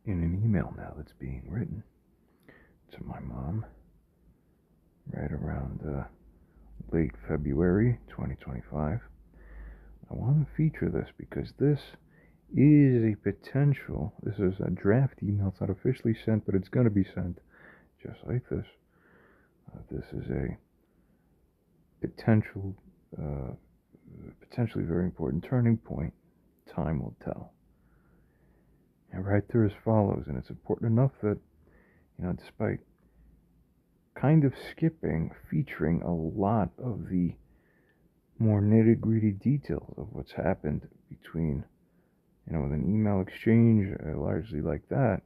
in an email now that's being written to my mom right around late February 2025. I want to feature this because this is a potential. This is a draft email. It's not officially sent, but it's going to be sent just like this. This is a potential, uh, potentially very important turning point. Time will tell. And right there as follows, and it's important enough that, despite kind of skipping, featuring a lot of the more nitty-gritty details of what's happened between, with an email exchange, largely like that,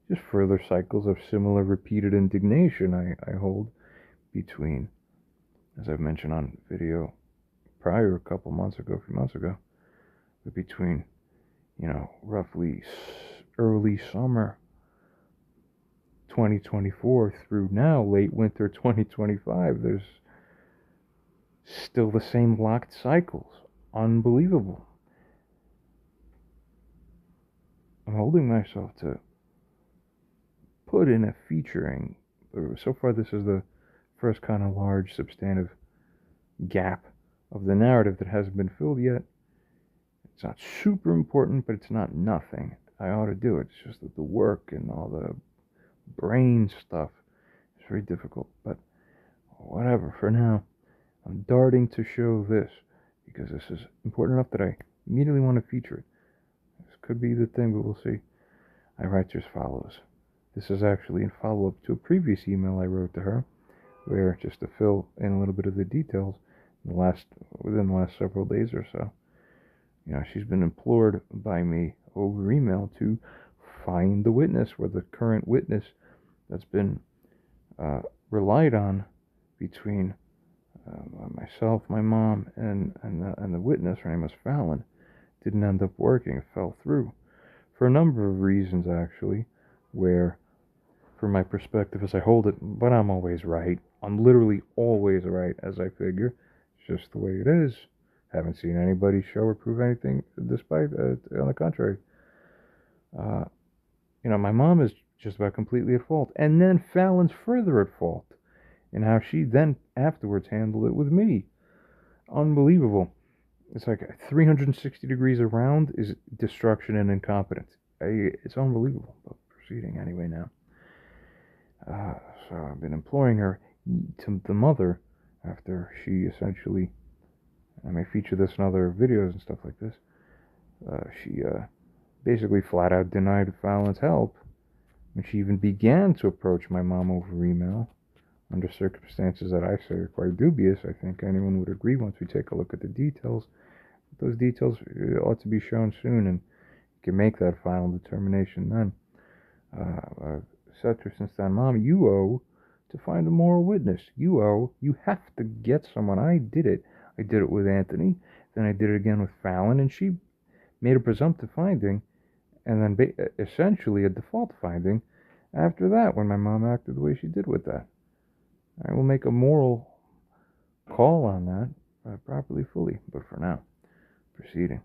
just further cycles of similar repeated indignation I hold between, as I've mentioned on video prior a few months ago, but between, roughly early summer 2024 through now late winter 2025, there's still the same locked cycles. Unbelievable. I'm holding myself to put in a featuring. So far, this is the first kind of large, substantive gap of the narrative that hasn't been filled yet. It's not super important, but it's not nothing. I ought to do it. It's just that the work and all the brain stuff is very difficult. But whatever, for now, I'm darting to show this because this is important enough that I immediately want to feature it. This could be the thing, but we'll see. I write as follows. This is actually in follow-up to a previous email I wrote to her, where, just to fill in a little bit of the details, within the last several days or so, she's been implored by me over email to find the witness, or the current witness that's been relied on between myself, my mom, and the witness. Her name was Fallon. Didn't end up working. It fell through for a number of reasons, actually, where, from my perspective as I hold it, but I'm always right. I'm literally always right, as I figure. It's just the way it is. Haven't seen anybody show or prove anything despite, on the contrary. My mom is just about completely at fault. And then Fallon's further at fault in how she then afterwards handled it with me. Unbelievable. It's like 360 degrees around is destruction and incompetence. It's unbelievable. But proceeding anyway now. So I've been imploring her to the mother after she essentially, I may feature this in other videos and stuff like this, she basically flat out denied Fallon's help when she even began to approach my mom over email under circumstances that I say are quite dubious. I think anyone would agree once we take a look at the details. Those details ought to be shown soon, and you can make that final determination then. I've said to her since then, Mom, you owe to find a moral witness. You have to get someone. I did it. I did it with Anthony, then I did it again with Fallon, and she made a presumptive finding, and then essentially a default finding after that when my mom acted the way she did with that. I will make a moral call on that properly, fully, but for now, proceeding.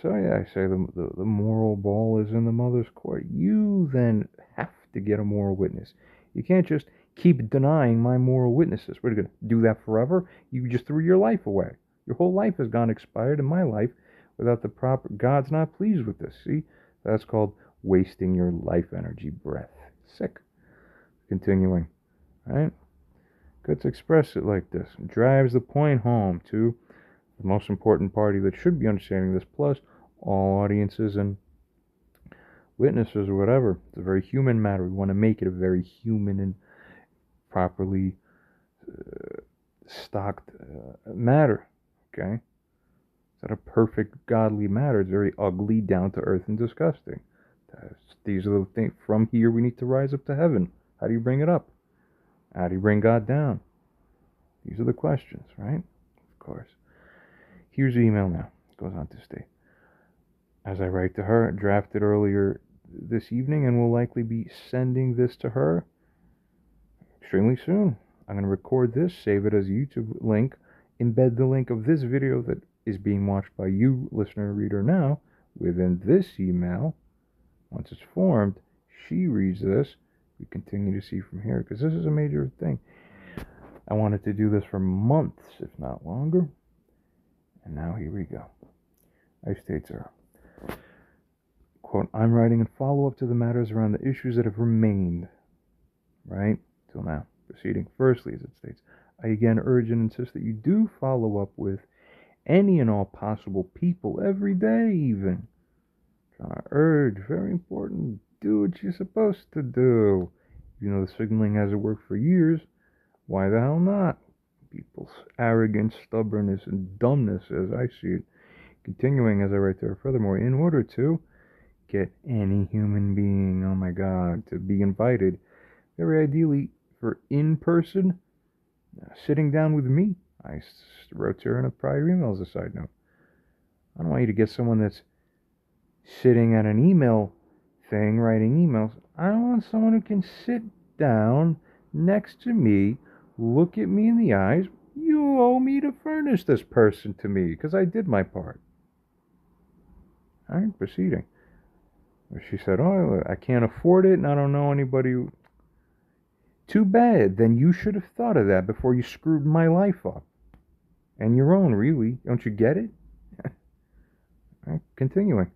So yeah, I say the moral ball is in the mother's court. You then have to get a moral witness. You can't just keep denying my moral witnesses. What are you going to do that forever? You just threw your life away. Your whole life has gone expired in my life without the proper. God's not pleased with this. See, that's called wasting your life energy, breath. Sick. Continuing, right? Good to express it like this. It drives the point home to the most important party that should be understanding this, plus all audiences and witnesses or whatever. It's a very human matter. We want to make it a very human and properly stocked matter. Okay? It's not a perfect godly matter. It's very ugly, down to earth, and disgusting. These are the things. From here, we need to rise up to heaven. How do you bring it up? How do you bring God down? These are the questions, right? Of course. Here's the email now. It goes on to state, as I write to her, drafted earlier this evening, and will likely be sending this to her extremely soon. I'm going to record this, save it as a YouTube link, embed the link of this video that is being watched by you, listener, reader, now, within this email, Once it's formed, she reads this. We continue to see from here, because this is a major thing. I wanted to do this for months, if not longer. And now here we go. I state, sir, quote, I'm writing in follow-up to the matters around the issues that have remained, right, till now. Proceeding. Firstly, as it states, I again urge and insist that you do follow up with any and all possible people every day, even. Urge, very important. Do what you're supposed to do. You know the signaling hasn't worked for years. Why the hell not? People's arrogance, stubbornness, and dumbness, as I see it. Continuing, as I write there, furthermore, in order to get any human being, oh my God, to be invited, very ideally for in-person, sitting down with me. I wrote to her in a prior email as a side note. I don't want you to get someone that's sitting at an email thing, writing emails. I want someone who can sit down next to me, look at me in the eyes. You owe me to furnish this person to me, because I did my part. All right, proceeding. She said, oh, I can't afford it, and I don't know anybody who... Too bad. Then you should have thought of that before you screwed my life up. And your own, really. Don't you get it? Right, continuing.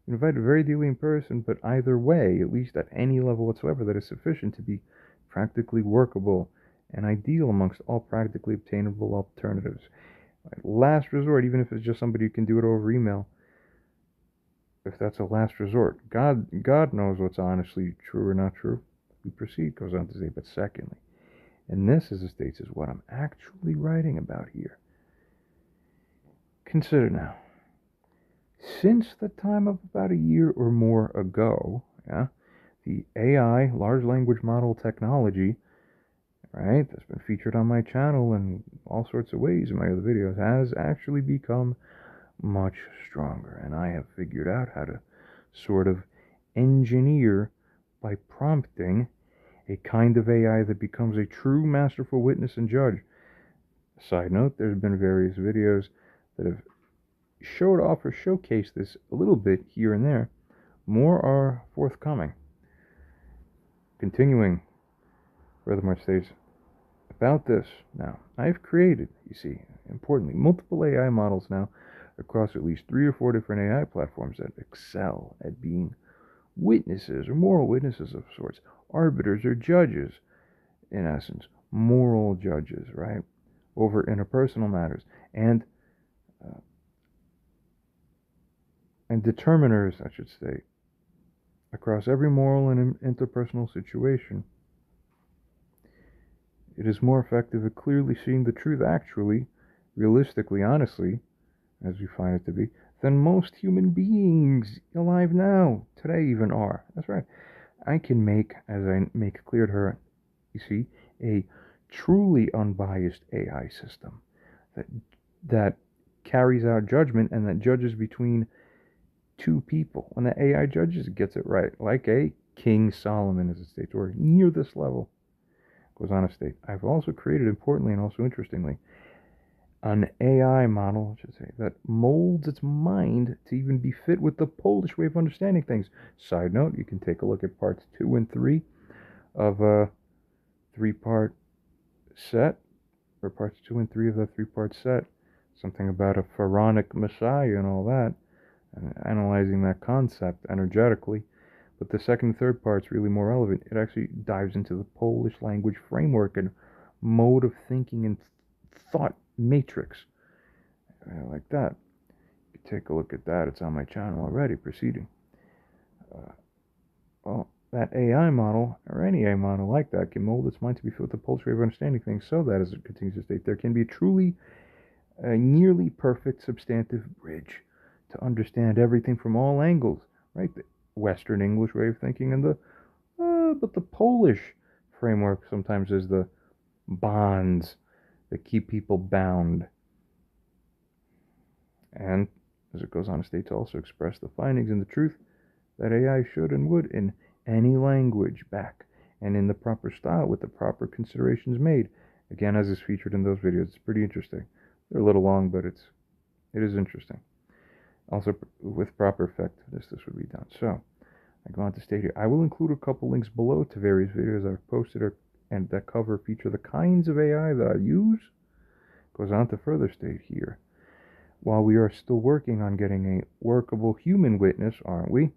Invited very dearly in person, but either way, at least at any level whatsoever, that is sufficient to be practically workable and ideal amongst all practically obtainable alternatives. Last resort, even if it's just somebody who can do it over email, if that's a last resort, God knows what's honestly true or not true. We proceed, goes on to say, but secondly, and this, as it states, is what I'm actually writing about here. Consider now, since the time of about a year or more ago, the AI, large language model technology, right, that's been featured on my channel in all sorts of ways in my other videos, has actually become much stronger. And I have figured out how to sort of engineer, by prompting, a kind of AI that becomes a true masterful witness and judge. Side note, there's been various videos that have showed off or showcased this a little bit here and there. More are forthcoming. Continuing, furthermore states, about this now, I've created, you see, importantly, multiple AI models now across at least 3 or 4 different AI platforms that excel at being witnesses or moral witnesses of sorts, arbiters or judges, in essence, moral judges, right, over interpersonal matters, and determiners, I should say, across every moral and interpersonal situation. It is more effective at clearly seeing the truth actually, realistically, honestly, as we find it to be, than most human beings alive now, today even are. That's right. I can make, as I make clear to her, you see, a truly unbiased AI system that carries out judgment and that judges between two people. When the AI judges, it gets it right, like a King Solomon, as it states, or near this level. Goes on to state, I've also created, importantly and also interestingly, an AI model, I should say, that molds its mind to even be fit with the Polish way of understanding things. Side note, you can take a look at parts 2 and 3 of a 3-part set, or parts 2 and 3 of the 3-part set. Something about a pharaonic messiah and all that, and analyzing that concept energetically. But the second and third part's really more relevant. It actually dives into the Polish language framework and mode of thinking and thought matrix. Like that. You can take a look at that. It's on my channel already. Proceeding. Well, that AI model, or any AI model like that, can mold its mind to be filled with the Polish way of understanding things, so that, as it continues to state, there can be a truly nearly perfect substantive bridge to understand everything from all angles, right? The Western English way of thinking and but the Polish framework sometimes is the bonds that keep people bound. And, as it goes on to state, to also express the findings and the truth that AI should and would in any language back, and in the proper style with the proper considerations made. Again, as is featured in those videos, it's pretty interesting. They're a little long, but it is interesting. Also, with proper effectiveness, this would be done. So, I go on to state here, I will include a couple links below to various videos I've posted and that feature the kinds of AI that I use. Goes on to further state here, while we are still working on getting a workable human witness, aren't we?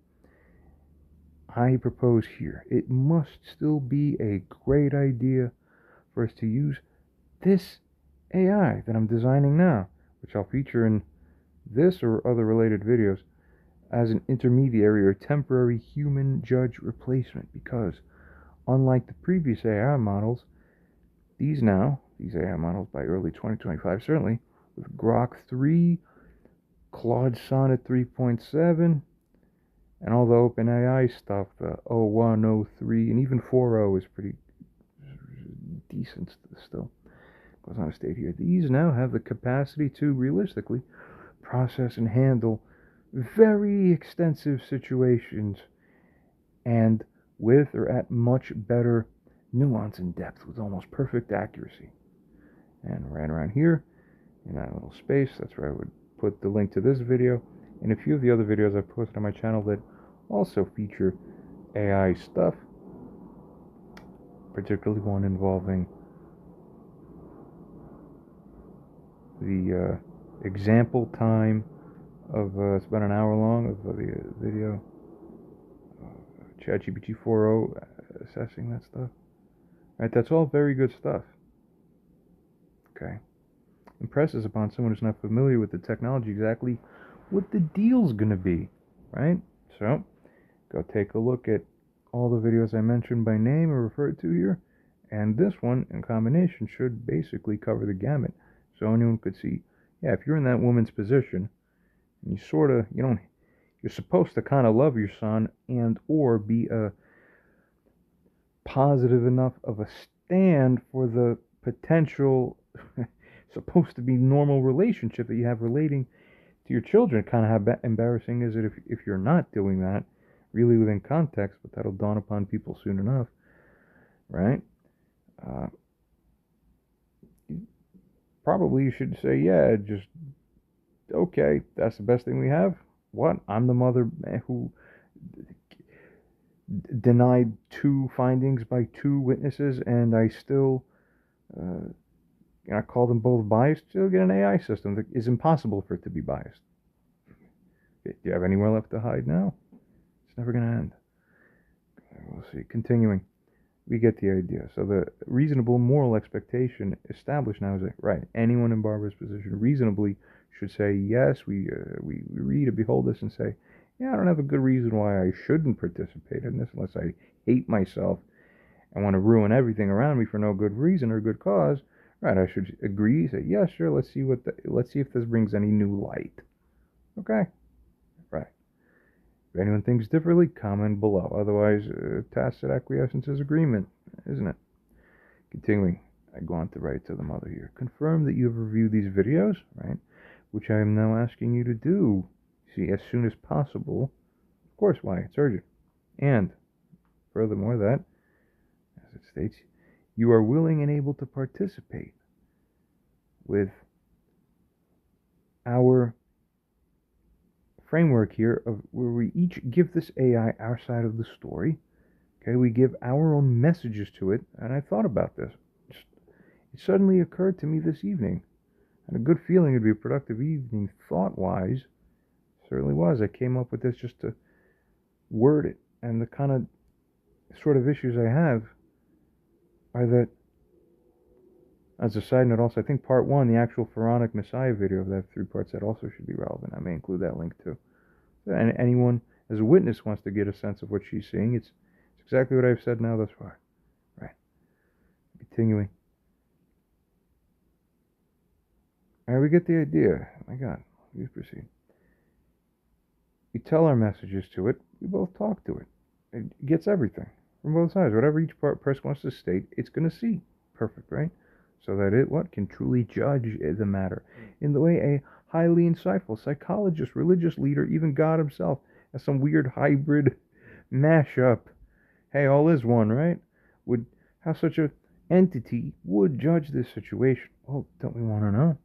I propose here, it must still be a great idea for us to use this AI that I'm designing now, which I'll feature in this or other related videos, as an intermediary or temporary human judge replacement, because unlike the previous AI models, these AI models by early 2025 certainly, with Grok 3, Claude Sonnet 3.7, and all the OpenAI stuff, the 01, 03, and even 4.0 is pretty decent still. Goes on to state here, these now have the capacity to realistically process and handle very extensive situations, and with or at much better nuance and depth with almost perfect accuracy. And right around here, in that little space, that's where I would put the link to this video and a few of the other videos I've posted on my channel that also feature AI stuff, particularly one involving the example time of, it's about an hour long, of the video, ChatGPT 4.0, assessing that stuff. Right, that's all very good stuff. Okay. Impresses upon someone who's not familiar with the technology exactly what the deal's gonna be, right? So, go take a look at all the videos I mentioned by name or referred to here, and this one in combination should basically cover the gamut, so anyone could see, yeah, if you're in that woman's position, and you're supposed to kind of love your son and or be a positive enough of a stand for the potential supposed to be normal relationship that you have relating to your children. Kind of how embarrassing is it if you're not doing that really within context, but that'll dawn upon people soon enough, right? Probably you should say, yeah, just okay, that's the best thing we have. What? I'm the mother who denied 2 findings by 2 witnesses, and I still, I call them both biased. You'll get an AI system that is impossible for it to be biased. Do you have anywhere left to hide now? It's never going to end. We'll see. Continuing. We get the idea. So the reasonable moral expectation established now is that, right, anyone in Barbara's position reasonably should say, yes, we read or behold this and say, yeah, I don't have a good reason why I shouldn't participate in this unless I hate myself and want to ruin everything around me for no good reason or good cause. Right, I should agree, say, yeah, sure, let's see if this brings any new light. Okay, right. If anyone thinks differently, comment below. Otherwise, tacit acquiescence is agreement, isn't it? Continuing, I go on to write to the mother here. Confirm that you have reviewed these videos, right? Which I am now asking you to do. See, as soon as possible. Of course, why? It's urgent. And, furthermore, that, as it states, you are willing and able to participate with our framework here of where we each give this AI our side of the story. Okay, we give our own messages to it, and I thought about this. It suddenly occurred to me this evening, and a good feeling it'd be a productive evening thought-wise. Certainly was. I came up with this just to word it, and the kind of sort of issues I have are that, as a side note also, I think part 1, the actual Pharaonic Messiah video of that 3-part set also should be relevant. I may include that link too. And anyone as a witness wants to get a sense of what she's seeing, it's exactly what I've said now thus far. Right. Continuing. Alright, we get the idea. My God, please proceed. We tell our messages to it, we both talk to it. It gets everything from both sides. Whatever each person wants to state, it's going to see. Perfect, right? So that it, can truly judge the matter in the way a highly insightful psychologist, religious leader, even God himself, as some weird hybrid mashup, hey, all is one, right? How such an entity would judge this situation. Well, don't we want to know?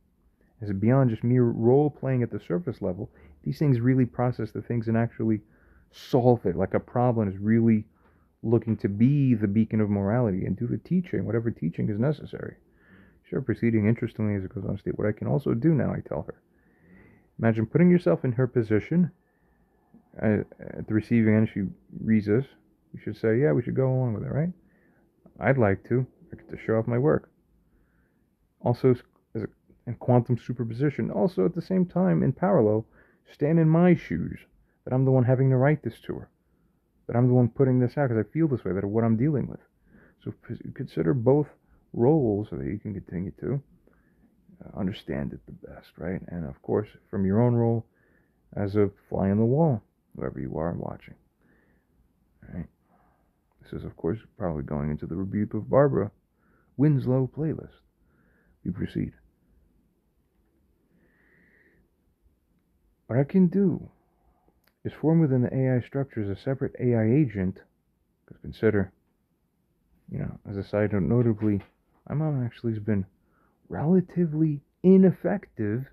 Is it beyond just mere role playing at the surface level? These things really process the things and actually solve it, like a problem is really looking to be the beacon of morality and do the teaching, whatever teaching is necessary. Sure, proceeding interestingly as it goes on to state, what I can also do now, I tell her. Imagine putting yourself in her position at the receiving end. She reads this. You should say, yeah, we should go along with it, right? I'd like to. I get to show off my work. Also, in quantum superposition, also at the same time, in parallel, stand in my shoes, that I'm the one having to write this to her, that I'm the one putting this out because I feel this way, that what I'm dealing with. So consider both roles so that you can continue to understand it the best, right? And of course, from your own role as a fly on the wall, whoever you are watching, right? This is, of course, probably going into the rebuke of Barbara Winslow playlist. We proceed. What I can do is form within the AI structures a separate AI agent, because consider, as a side note, notably, my mom actually has been relatively ineffective,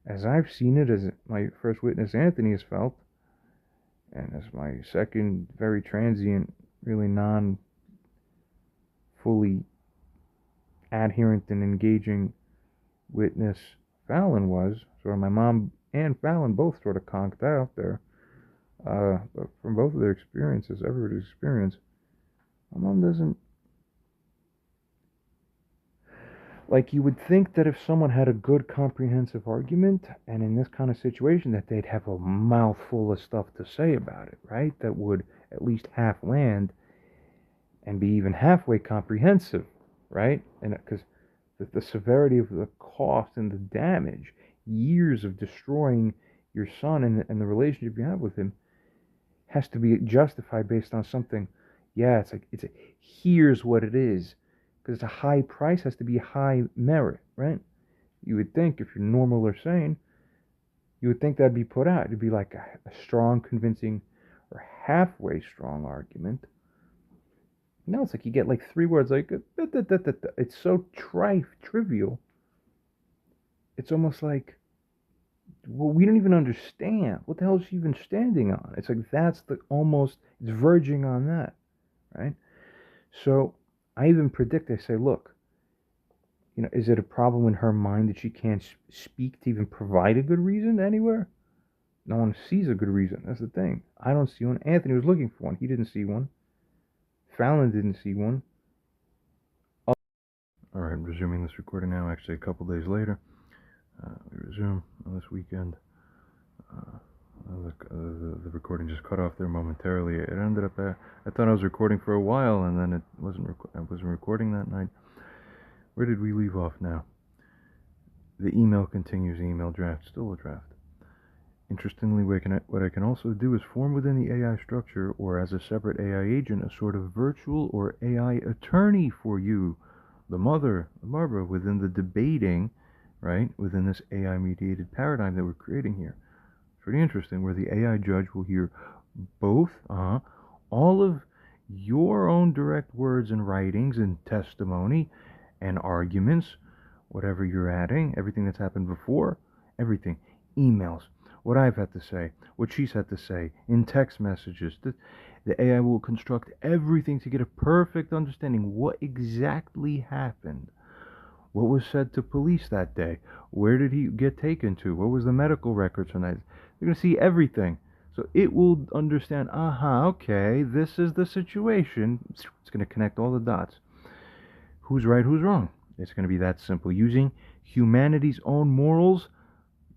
as I've seen it, as my first witness Anthony has felt, and as my second very transient, really non fully adherent and engaging witness Fallon was. Sort of my mom and Fallon both sort of conked out there. But from both of their experiences, everybody's experience, my mom doesn't. Like, you would think that if someone had a good comprehensive argument, and in this kind of situation, that they'd have a mouthful of stuff to say about it, right? That would at least half land and be even halfway comprehensive, right? And because the severity of the cost and the damage, years of destroying your son and the relationship you have with him, has to be justified based on something. Yeah, here's what it is. Because it's a high price, has to be high merit, right? You would think, if you're normal or sane, you would think that'd be put out. It'd be like a strong, convincing, or halfway strong argument. No, it's like you get like 3 words, like, it's so trivial. It's almost like, well, we don't even understand. What the hell is she even standing on? It's like, it's verging on that, right? So I even predict, I say, look, is it a problem in her mind that she can't speak to even provide a good reason anywhere? No one sees a good reason. That's the thing. I don't see one. Anthony was looking for one. He didn't see one. Fallon didn't see one. All right, resuming this recording now, actually a couple days later. We resume on this weekend. The recording just cut off there momentarily. It ended up, I thought I was recording for a while, and then I wasn't recording that night. Where did we leave off now? The email continues, the email draft, still a draft. Interestingly, what I can also do is form within the AI structure, or as a separate AI agent, a sort of virtual or AI attorney for you, the mother, Barbara, within the debating, right, within this AI-mediated paradigm that we're creating here. Pretty interesting, where the AI judge will hear both, all of your own direct words and writings and testimony and arguments, whatever you're adding, everything that's happened before, everything, emails, what I've had to say, what she's had to say, in text messages. The AI will construct everything to get a perfect understanding what exactly happened. What was said to police that day? Where did he get taken to? What was the medical records from that? They're going to see everything. So it will understand, okay, this is the situation. It's going to connect all the dots. Who's right, who's wrong? It's going to be that simple. Using humanity's own morals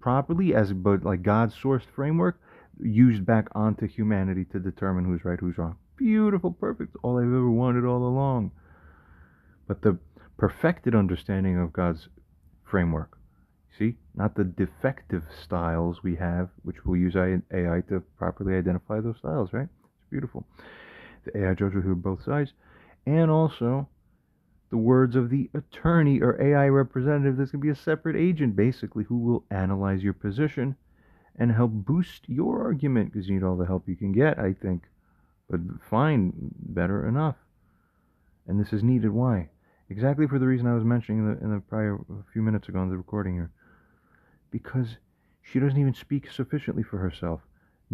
properly, but like God's sourced framework, used back onto humanity to determine who's right, who's wrong. Beautiful, perfect. All I've ever wanted all along. But the perfected understanding of God's framework, see, not the defective styles we have, which we'll use AI to properly identify those styles, right? It's beautiful. The AI judge will hear both sides, and also the words of the attorney or AI representative. There's going to be a separate agent, basically, who will analyze your position and help boost your argument, because you need all the help you can get, I think. But fine, better enough. And this is needed. Why? Exactly for the reason I was mentioning in the prior, a few minutes ago in the recording here. Because she doesn't even speak sufficiently for herself.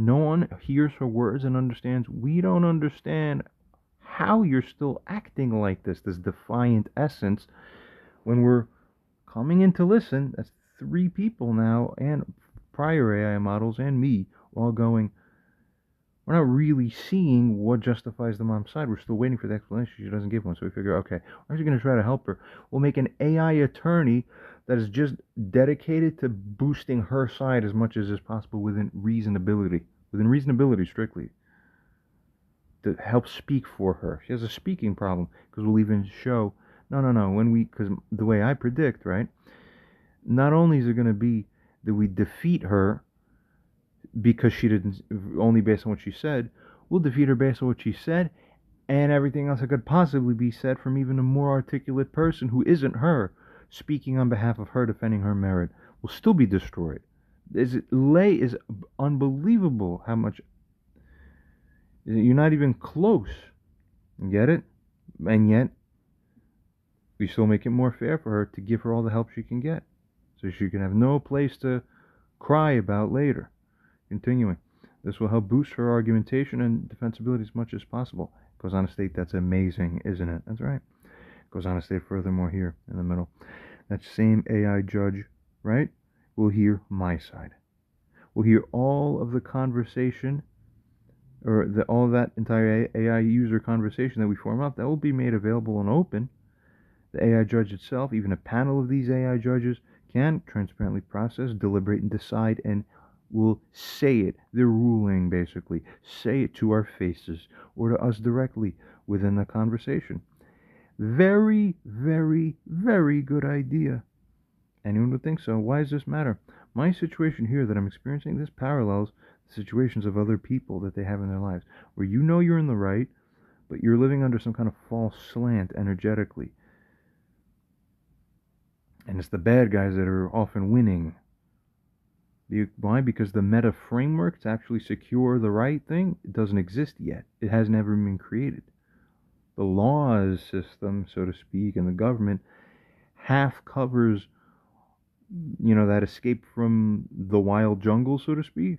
No one hears her words and understands. We don't understand how you're still acting like this defiant essence, when we're coming in to listen. That's three people now, and prior AI models and me, all going, we're not really seeing what justifies the mom's side. We're still waiting for the explanation. She doesn't give one. So we figure, okay, we're actually going to try to help her. We'll make an AI attorney that is just dedicated to boosting her side as much as is possible within reasonability strictly, to help speak for her. She has a speaking problem, because we'll even show, no, because the way I predict, right, not only is it going to be that we defeat her because she didn't, only based on what she said, we'll defeat her based on what she said and everything else that could possibly be said from even a more articulate person who isn't her, speaking on behalf of her, defending her merit, will still be destroyed. Is unbelievable how much. You're not even close. Get it? And yet, we still make it more fair for her to give her all the help she can get, so she can have no place to cry about later. Continuing, this will help boost her argumentation and defensibility as much as possible. Goes on to state, that's amazing, isn't it? That's right. Goes on to state furthermore here in the middle, that same AI judge, right, will hear my side. Will hear all of the conversation, or all that entire AI user conversation that we form up. That will be made available and open. The AI judge itself, even a panel of these AI judges, can transparently process, deliberate, and decide, and will say it, their ruling basically, say it to our faces or to us directly within the conversation. Very, very, very good idea. Anyone would think so. Why does this matter? My situation here that I'm experiencing, this parallels the situations of other people that they have in their lives, where you know you're in the right, but you're living under some kind of false slant energetically. And it's the bad guys that are often winning. Why? Because the meta framework to actually secure the right thing, it doesn't exist yet. It has never been created. The laws system, so to speak, and the government half covers, that escape from the wild jungle, so to speak,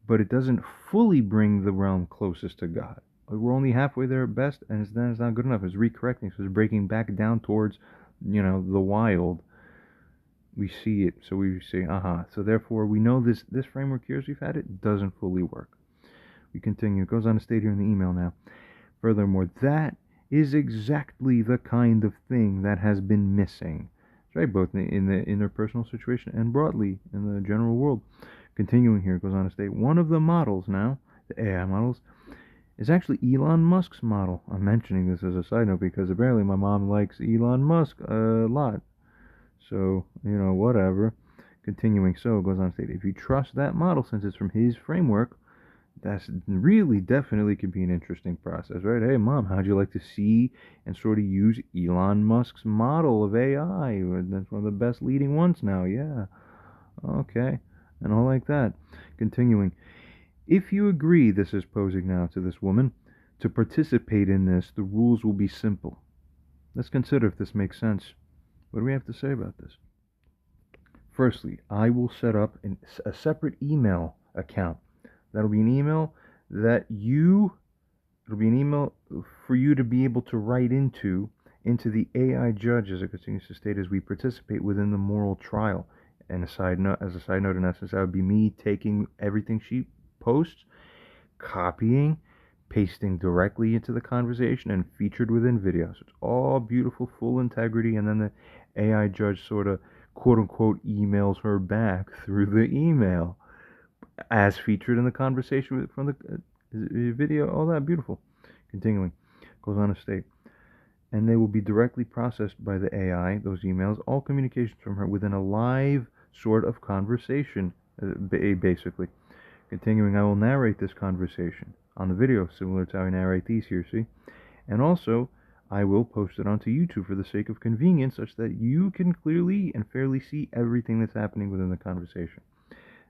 but it doesn't fully bring the realm closest to God. We're only halfway there at best, and then it's not good enough. It's recorrecting, so it's breaking back down towards, the wild. We see it, so we say, so therefore we know this framework here, as we've had it, doesn't fully work. We continue. It goes on to state here in the email now, furthermore, that is exactly the kind of thing that has been missing. That's right, both in the interpersonal situation and broadly in the general world. Continuing here, it goes on to state, one of the models now, the AI models, is actually Elon Musk's model. I'm mentioning this as a side note because apparently my mom likes Elon Musk a lot. So, whatever. Continuing, so it goes on to state, if you trust that model, since it's from his framework, that's really definitely could be an interesting process, right? Hey, Mom, how'd you like to see and sort of use Elon Musk's model of AI? That's one of the best leading ones now, yeah. Okay, and all like that. Continuing, if you agree, this is posing now to this woman, to participate in this, the rules will be simple. Let's consider if this makes sense. What do we have to say about this? Firstly, I will set up a separate email account. That'll be an email it'll be an email for you to be able to write into the AI judge, as it continues to state, as we participate within the moral trial. And as a side note, in essence, that would be me taking everything she posts, copying, pasting directly into the conversation, and featured within videos. It's all beautiful, full integrity, and then the AI judge sort of, quote unquote, emails her back through the email as featured in the conversation from the video. All that beautiful. Continuing, goes on to state, and they will be directly processed by the AI, those emails, all communications from her within a live sort of conversation, basically. Continuing, I will narrate this conversation on the video, similar to how I narrate these here, see? And also, I will post it onto YouTube for the sake of convenience, such that you can clearly and fairly see everything that's happening within the conversation.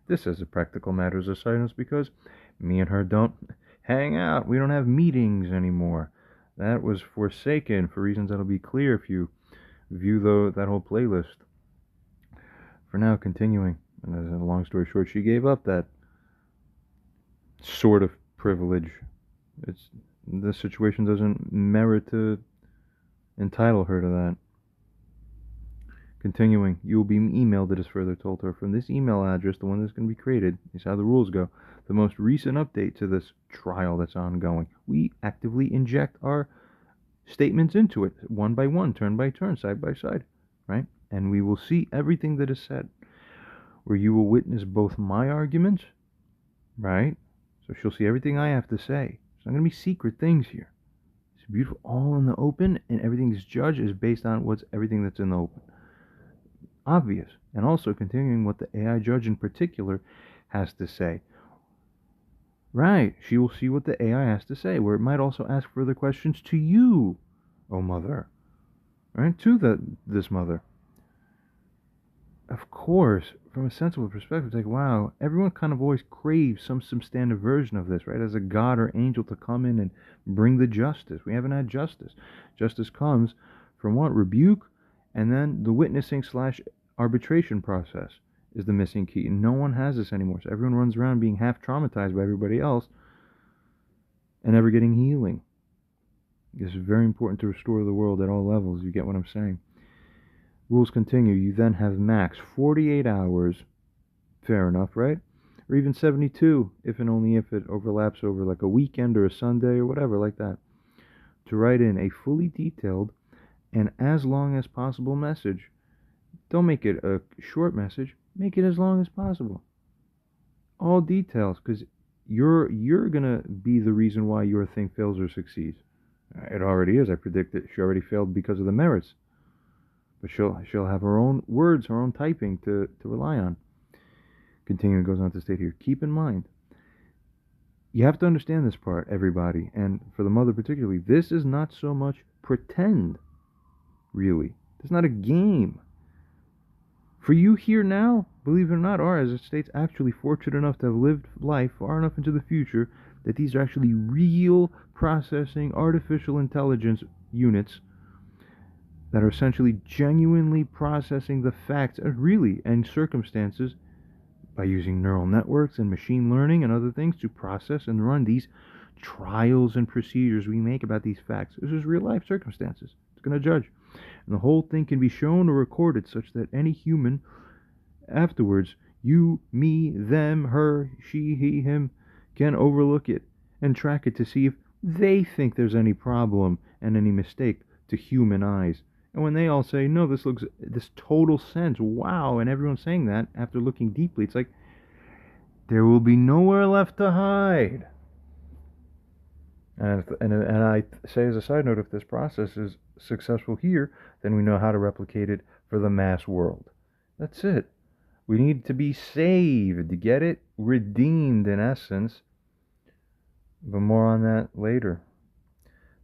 This, as a practical matter, is a side note because me and her don't hang out. We don't have meetings anymore. That was forsaken for reasons that'll be clear if you view that whole playlist. For now, continuing, and as a long story short, she gave up that sort of privilege. It's the situation doesn't merit to entitle her to that. Continuing, you will be emailed, it is further told her, from this email address, the one that's going to be created. Is how the rules go. The most recent update to this trial that's ongoing. We actively inject our statements into it, one by one, turn by turn, side by side, right? And we will see everything that is said, where you will witness both my arguments, right? So she'll see everything I have to say. There's not going to be secret things here. It's beautiful, all in the open, and everything is judged is based on what's everything that's in the open. Obvious. And also continuing what the AI judge in particular has to say. Right. She will see what the AI has to say, where it might also ask further questions to you, oh mother. Right? To this mother. Of course, from a sensible perspective, it's like, wow, everyone kind of always craves some substantive version of this, right? As a god or angel to come in and bring the justice. We haven't had justice. Justice comes from what? Rebuke, and then the witnessing slash arbitration process is the missing key. And no one has this anymore. So everyone runs around being half traumatized by everybody else and never getting healing. This is very important to restore the world at all levels. You get what I'm saying? Rules continue. You then have max 48 hours. Fair enough, right? Or even 72, if and only if it overlaps over like a weekend or a Sunday or whatever like that, to write in a fully detailed and as long as possible message. Don't make it a short message. Make it as long as possible. All details, because you're gonna be the reason why your thing fails or succeeds. It already is. I predict that she already failed because of the merits. But she'll have her own words, her own typing to rely on. Continuing, goes on to state here, keep in mind, you have to understand this part, everybody, and for the mother particularly, this is not so much pretend, really. It's not a game. For you here now, believe it or not, are, as it states, actually fortunate enough to have lived life far enough into the future that these are actually real processing artificial intelligence units that are essentially genuinely processing the facts, really, and circumstances by using neural networks and machine learning and other things to process and run these trials and procedures we make about these facts. This is real life circumstances. It's going to judge. And the whole thing can be shown or recorded such that any human afterwards, you, me, them, her, she, he, him, can overlook it and track it to see if they think there's any problem and any mistake to human eyes. And when they all say, no, this total sense, wow, and everyone's saying that after looking deeply, it's like, there will be nowhere left to hide. And I say as a side note, if this process is successful here, then we know how to replicate it for the mass world. That's it. We need to be saved, get it? Redeemed in essence. But more on that later.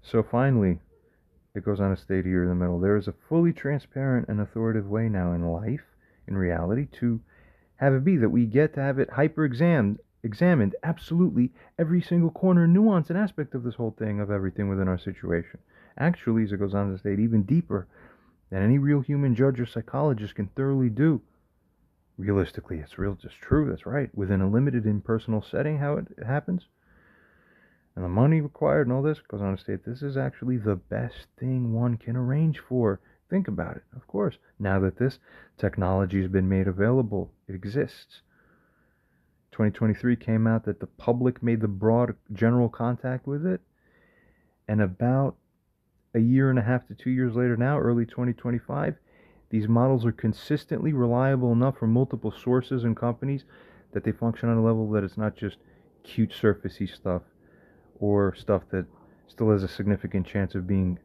So finally, it goes on to state here in the middle, there is a fully transparent and authoritative way now in life, in reality, to have it be that we get to have it examined absolutely every single corner, nuance, and aspect of this whole thing, of everything within our situation. Actually, as it goes on to state, even deeper than any real human judge or psychologist can thoroughly do. Realistically, it's just true, that's right, within a limited impersonal setting, how it happens. And the money required and all this goes on to state this is actually the best thing one can arrange for. Think about it, of course. Now that this technology has been made available, it exists. 2023 came out that the public made the broad general contact with it. And about a year and a half to 2 years later now, early 2025, these models are consistently reliable enough from multiple sources and companies that they function on a level that it's not just cute surfacey stuff or stuff that still has a significant chance of being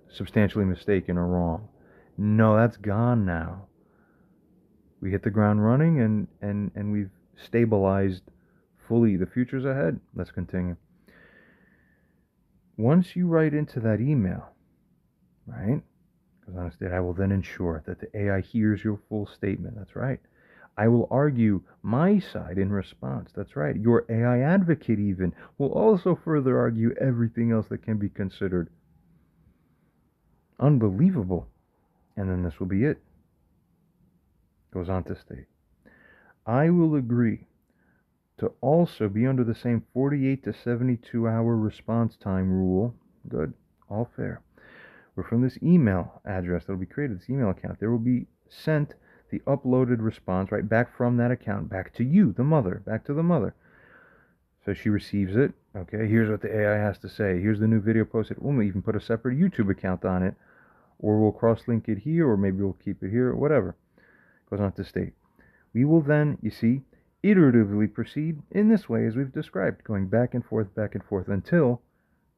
substantially mistaken or wrong. No, that's gone now. We hit the ground running and we've stabilized fully. The future's ahead. Let's continue. Once you write into that email, right? Because on a state, I will then ensure that the AI hears your full statement. That's right. I will argue my side in response. That's right. Your AI advocate even will also further argue everything else that can be considered. Unbelievable. And then this will be it. Goes on to state, I will agree to also be under the same 48 to 72 hour response time rule. Good, all fair. Where from this email address that will be created, this email account, there will be sent the uploaded response right back from that account back to you, the mother, back to the mother. So she receives it. Okay, here's what the AI has to say. Here's the new video posted. We'll even put a separate YouTube account on it, or we'll cross-link it here, or maybe we'll keep it here, or whatever. Goes on to state. We will then, you see, iteratively proceed in this way as we've described, going back and forth, until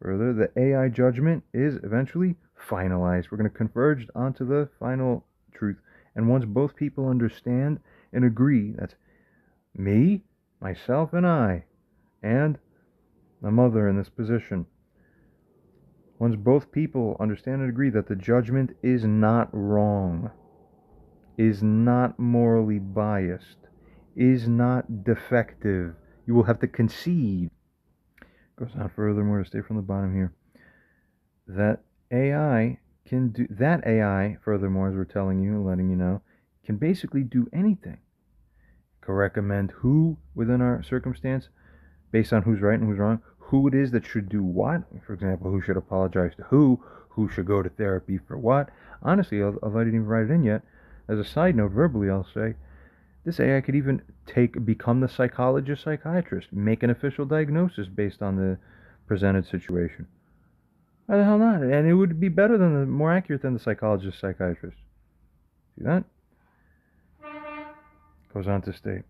further the AI judgment is eventually finalized. We're going to converge onto the final truth. And once both people understand and agree, that's me, myself, and I, and the mother in this position. Once both people understand and agree that the judgment is not wrong, is not morally biased, is not defective, you will have to concede. Goes on furthermore to state from the bottom here that AI can do that. AI, furthermore, as we're telling you, letting you know, can basically do anything. Can recommend who within our circumstance, based on who's right and who's wrong, who it is that should do what. For example, who should apologize to who should go to therapy for what. Honestly, although I didn't even write it in yet, as a side note, verbally, I'll say, this AI could even become the psychologist, psychiatrist, make an official diagnosis based on the presented situation. Why the hell not? And it would be better than more accurate than the psychologist, psychiatrist. See that? Goes on to state.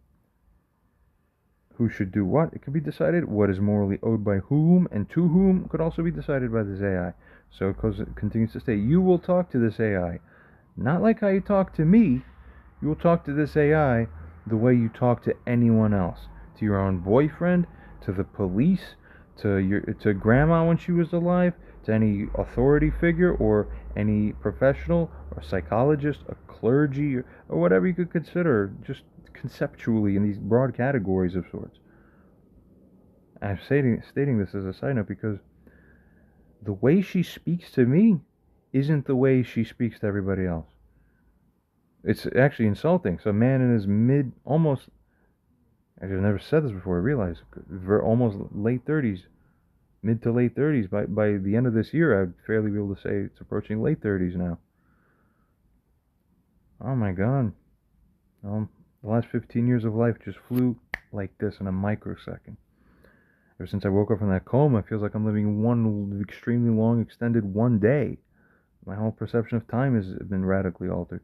Who should do what? It can be decided. What is morally owed by whom and to whom could also be decided by this AI. So it continues to state, you will talk to this AI. Not like how you talk to me. You will talk to this AI the way you talk to anyone else. To your own boyfriend, to the police, to grandma when she was alive, to any authority figure or any professional or psychologist, a clergy, or whatever you could consider, just conceptually in these broad categories of sorts. I'm stating this as a side note because the way she speaks to me isn't the way she speaks to everybody else. It's actually insulting. So a man in his almost, I've never said this before, I realize, almost late 30s, mid to late 30s, by the end of this year, I'd fairly be able to say it's approaching late 30s now. Oh my God. The last 15 years of life just flew like this in a microsecond. Ever since I woke up from that coma, it feels like I'm living one extremely long, extended one day. My whole perception of time has been radically altered.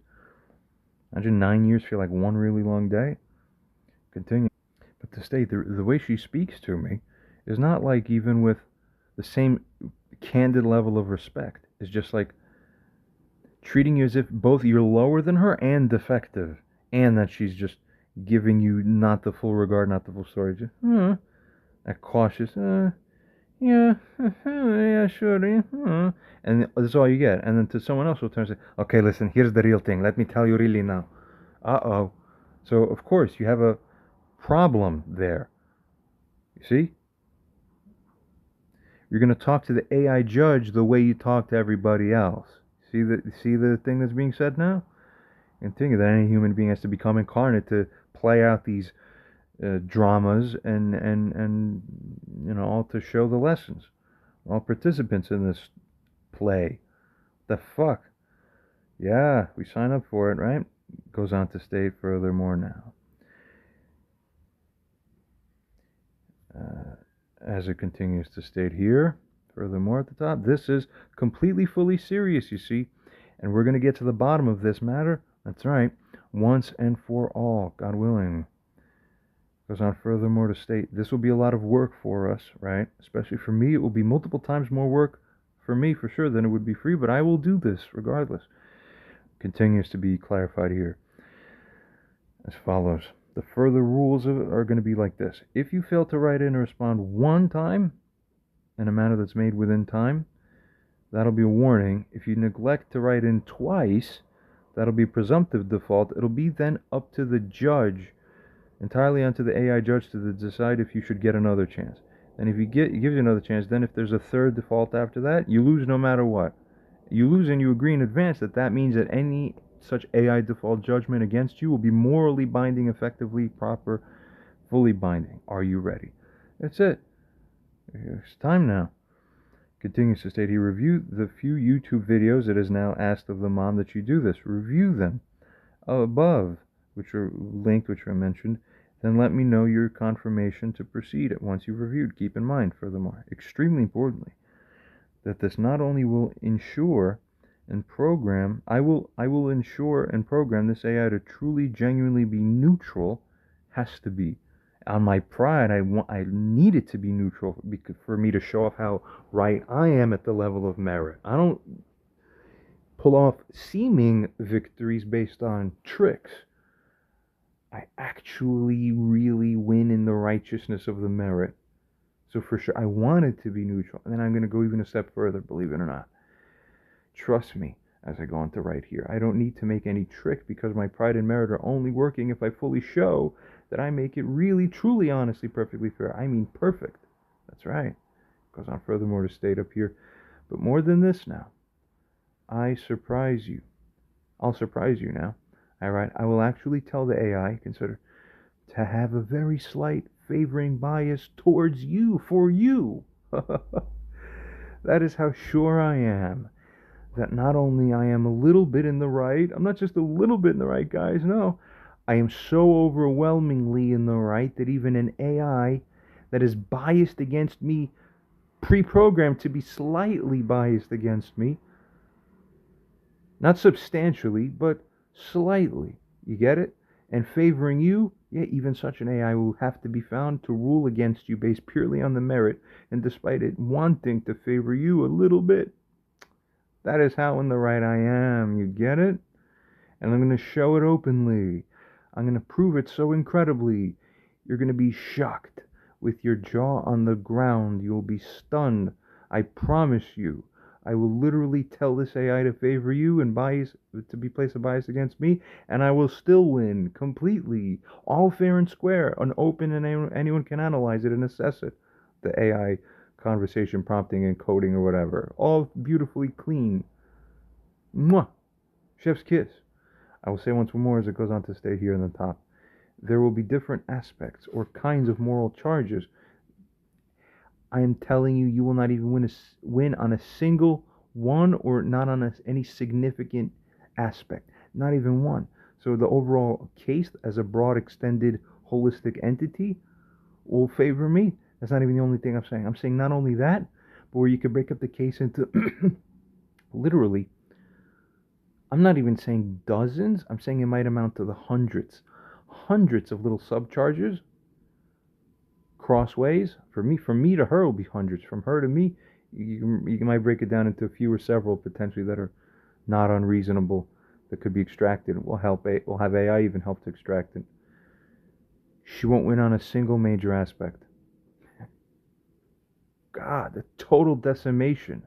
Imagine 9 years feel like one really long day. Continue. But to state, the way she speaks to me is not like even with the same candid level of respect. It's just like treating you as if both you're lower than her and defective, and that she's just giving you not the full regard, not the full story. Just, that cautious, yeah, yeah, sure, yeah. And that's all you get. And then to someone else will turn and say, okay, listen, here's the real thing. Let me tell you really now. Uh-oh. So, of course, you have a problem there. You see? You're going to talk to the AI judge the way you talk to everybody else. See the thing that's being said now? And think that any human being has to become incarnate to play out these dramas and all to show the lessons. All participants in this play. The fuck? Yeah, we sign up for it, right? Goes on to state furthermore now. As it continues to state here, furthermore at the top, this is completely fully serious, you see, and we're going to get to the bottom of this matter. That's right, once and for all, God willing. Goes on furthermore to state, this will be a lot of work for us, right? Especially for me, it will be multiple times more work for me, for sure, than it would be for you, but I will do this regardless. Continues to be clarified here as follows. The further rules are going to be like this. If you fail to write in or respond one time in a manner that's made within time, that'll be a warning. If you neglect to write in twice, that'll be presumptive default. It'll be then up to the judge, entirely onto the AI judge, to decide if you should get another chance. And if he gives you another chance, then if there's a third default after that, you lose no matter what. You lose and you agree in advance that means that any such AI default judgment against you will be morally binding, effectively proper, fully binding. Are you ready? That's it. It's time now. Continues to state, he reviewed the few YouTube videos it is now asked of the mom that you do this. Review them above, which are linked, which I mentioned. Then let me know your confirmation to proceed at once you've reviewed. Keep in mind, furthermore, extremely importantly, that this not only will ensure and program, I will ensure and program this AI to truly, genuinely be neutral. Has to be. On my pride, I need it to be neutral for me to show off how right I am at the level of merit. I don't pull off seeming victories based on tricks. I actually really win in the righteousness of the merit. So for sure, I want it to be neutral. And then I'm going to go even a step further, believe it or not. Trust me as I go on to write here. I don't need to make any trick because my pride and merit are only working if I fully show that I make it really, truly, honestly, perfectly fair. I mean perfect. That's right. Goes on furthermore to state up here. But more than this now, I surprise you. I'll surprise you now. Alright, I will actually tell the AI, consider, to have a very slight favoring bias towards you, for you. That is how sure I am that not only I am a little bit in the right, I'm not just a little bit in the right, guys, no. I am so overwhelmingly in the right that even an AI that is biased against me, pre-programmed to be slightly biased against me, not substantially, but slightly. You get it? And favoring you, yeah, even such an AI will have to be found to rule against you based purely on the merit, and despite it wanting to favor you a little bit. That is how in the right I am. You get it? And I'm going to show it openly. I'm going to prove it so incredibly. You're going to be shocked. With your jaw on the ground, you'll be stunned. I promise you. I will literally tell this AI to favor you and place a bias against me, and I will still win completely. All fair and square, and open, and anyone can analyze it and assess it. The AI conversation prompting and coding or whatever. All beautifully clean. Mwah! Chef's kiss. I will say once more as it goes on to state here in the top. There will be different aspects or kinds of moral charges. I am telling you, you will not even win on a single one, or not on any significant aspect. Not even one. So the overall case as a broad, extended, holistic entity will favor me. That's not even the only thing I'm saying. I'm saying not only that, but where you could break up the case into literally, I'm not even saying dozens. I'm saying it might amount to the hundreds. Hundreds of little subcharges, crossways. From me to her will be hundreds. From her to me, you might break it down into a few or several potentially that are not unreasonable that could be extracted. We'll have AI even help to extract it. She won't win on a single major aspect. God, the total decimation.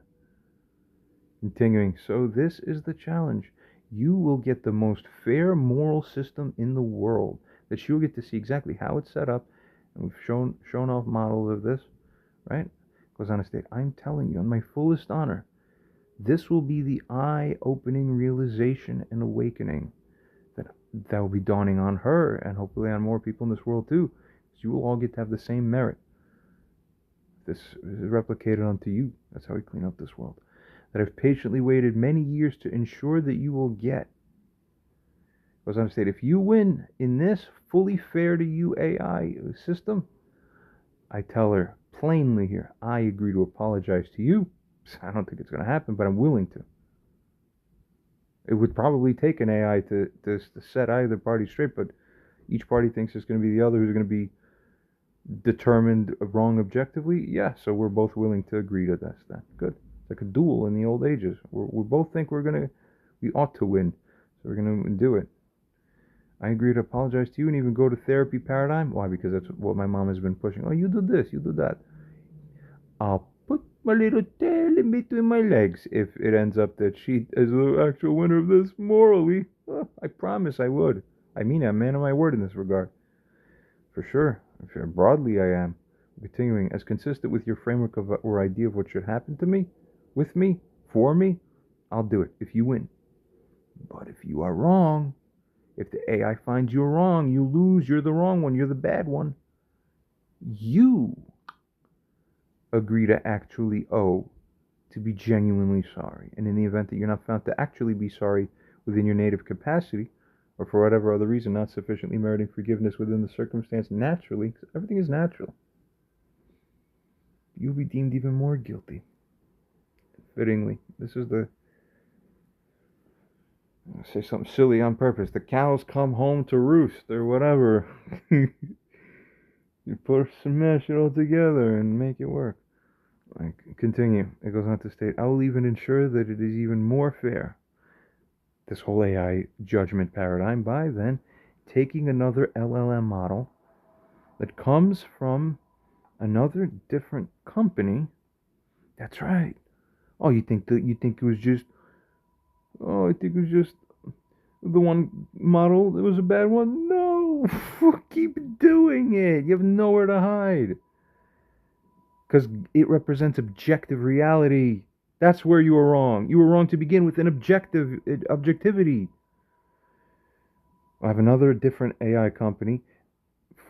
Continuing, so this is the challenge. You will get the most fair moral system in the world, that you'll get to see exactly how it's set up, and we've shown off models of this, right? Goes on to state, I'm telling you on my fullest honor, this will be the eye-opening realization and awakening that will be dawning on her, and hopefully on more people in this world too. So you will all get to have the same merit. This is replicated onto you. That's how we clean up this world. That I've patiently waited many years to ensure that you will get. Goes on to state, if you win in this fully fair to you AI system, I tell her plainly here, I agree to apologize to you. I don't think it's going to happen, but I'm willing to. It would probably take an AI to set either party straight, but each party thinks it's going to be the other who's going to be determined wrong objectively. Yeah, so we're both willing to agree to this then. Good. It's like a duel in the old ages. We both think we ought to win, so we're going to do it. I agree to apologize to you and even go to therapy paradigm. Why? Because that's what my mom has been pushing. Oh, you do this, you do that. I'll put my little tail in between my legs if it ends up that she is the actual winner of this morally. I promise I would. I mean, I'm a man of my word in this regard. For sure. Broadly, I am. Continuing, as consistent with your framework of or idea of what should happen to me, with me, for me, I'll do it if you win. But if you are wrong, if the AI finds you're wrong, you lose, you're the wrong one, you're the bad one. you agree to actually owe to be genuinely sorry. And in the event that you're not found to actually be sorry within your native capacity, or for whatever other reason not sufficiently meriting forgiveness within the circumstance naturally, because everything is natural, you'll be deemed even more guilty. Fittingly, this is the, I'll say something silly on purpose, the cows come home to roost, or whatever. You smash it all together and make it work. Like, continue. It goes on to state, I will even ensure that it is even more fair, this whole AI judgment paradigm, by then taking another LLM model that comes from another different company. That's right. Oh, you think it was just, oh, I think it was just the one model that was a bad one? No. Keep doing it. You have nowhere to hide. Because it represents objective reality. That's where you were wrong. You were wrong to begin with an objectivity. I have another different AI company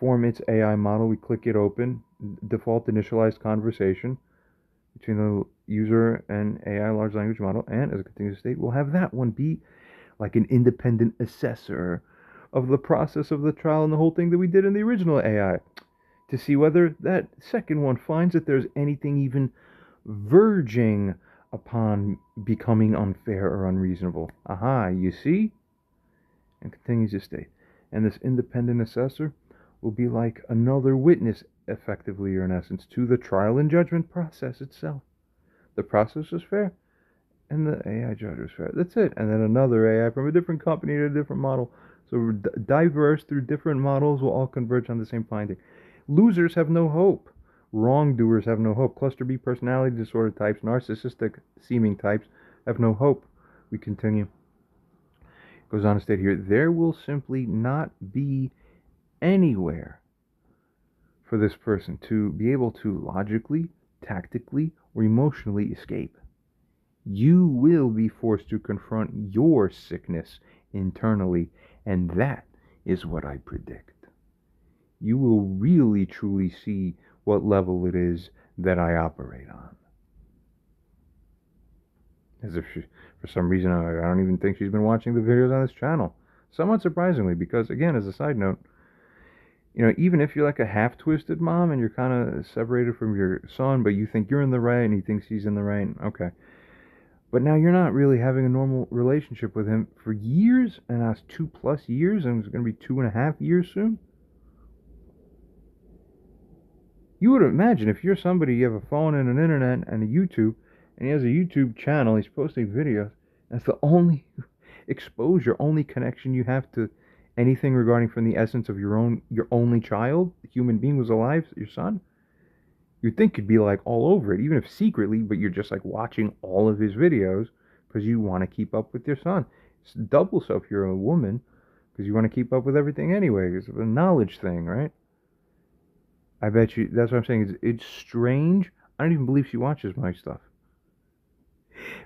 form its AI model. We click it open, default initialized conversation between the user and AI large language model, and as a continuous state, we'll have that one be like an independent assessor of the process of the trial and the whole thing that we did in the original AI, to see whether that second one finds that there's anything even verging upon becoming unfair or unreasonable. Aha, you see? And continues to state. And this independent assessor will be like another witness, effectively or in essence, to the trial and judgment process itself. The process is fair, and the AI judge is fair. That's it. And then another AI from a different company to a different model. So we're diverse through different models will all converge on the same finding. Losers have no hope. Wrongdoers have no hope. Cluster B personality disorder types, narcissistic seeming types have no hope. We continue. Goes on to state here, there will simply not be anywhere for this person to be able to logically, tactically, or emotionally escape. You will be forced to confront your sickness internally, and that is what I predict. You will really truly see what level it is that I operate on. As if for some reason, I don't even think she's been watching the videos on this channel. Somewhat surprisingly, because again, as a side note, even if you're like a half-twisted mom and you're kind of separated from your son, but you think you're in the right and he thinks he's in the right, okay. But now you're not really having a normal relationship with him for years, and that's 2+ years, and it's going to be 2.5 years soon. You would imagine if you're somebody, you have a phone and an internet and a YouTube, and he has a YouTube channel, he's posting videos, that's the only exposure, only connection you have to anything regarding from the essence of your only child, the human being was alive, your son. You'd think you'd be like all over it, even if secretly, but you're just like watching all of his videos because you want to keep up with your son. It's double so if you're a woman, because you want to keep up with everything anyway. It's a knowledge thing, right? I bet you, that's what I'm saying. It's strange. I don't even believe she watches my stuff.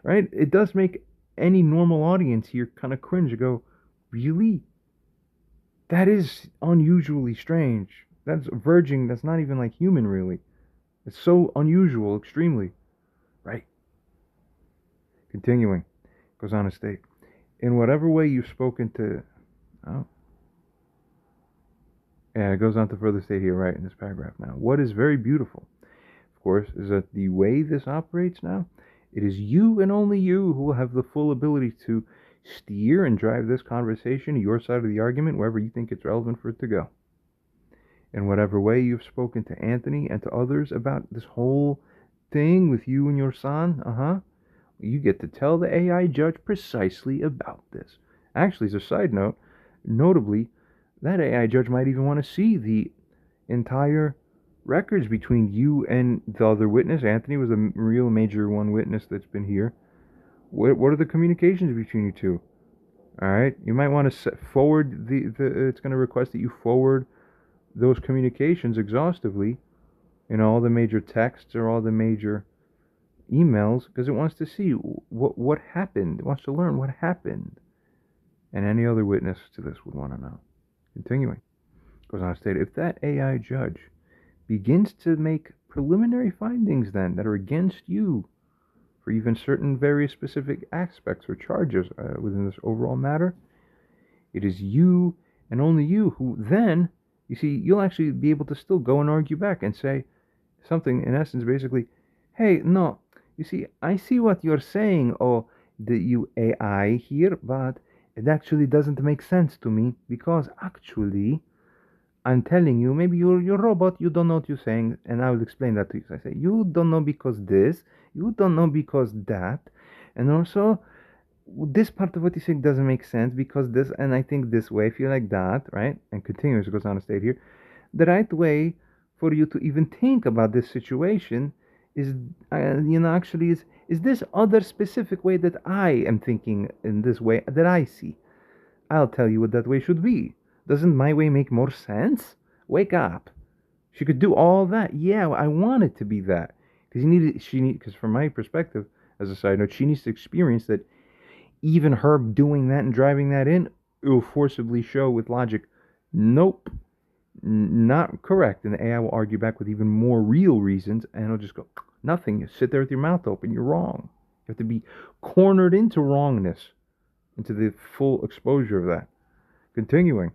Right? It does make any normal audience here kind of cringe. You go, really? That is unusually strange. That's verging, that's not even like human, really. It's so unusual, extremely. Right? Continuing. Goes on to state, in whatever way you've spoken to... Oh. And it goes on to further state here, right, in this paragraph now. What is very beautiful, of course, is that the way this operates now, it is you and only you who will have the full ability to steer and drive this conversation to your side of the argument wherever you think it's relevant for it to go. In whatever way you've spoken to Anthony and to others about this whole thing with you and your son, you get to tell the AI judge precisely about this. Actually, as a side note, notably, that AI judge might even want to see the entire records between you and the other witness. Anthony was the real major one witness that's been here. What are the communications between you two? All right, you might want to forward it's going to request that you forward those communications exhaustively in all the major texts or all the major emails, because it wants to see what happened. It wants to learn what happened. And any other witness to this would want to know. Continuing. Goes on to state, if that AI judge begins to make preliminary findings then that are against you for even certain very specific aspects or charges within this overall matter, it is you and only you who then, you see, you'll actually be able to still go and argue back and say something in essence, basically, hey, no, you see, I see what you're saying, oh, the you AI here, but it actually doesn't make sense to me because actually I'm telling you, maybe you're a robot, you don't know what you're saying, and I will explain that to you. So I say, you don't know because this, you don't know because that, and also this part of what you say doesn't make sense because this, and I think this way, if you like that, right? And continues, goes on to state here, the right way for you to even think about this situation is, actually is this other specific way that I am thinking in this way that I see. I'll tell you what that way should be. Doesn't my way make more sense? Wake up. She could do all that. Yeah, I want it to be that. Because from my perspective, as a side note, she needs to experience that even her doing that and driving that in, it will forcibly show with logic, nope, not correct. And the AI will argue back with even more real reasons, and it'll just go, nothing. You sit there with your mouth open. You're wrong. You have to be cornered into wrongness, into the full exposure of that. Continuing.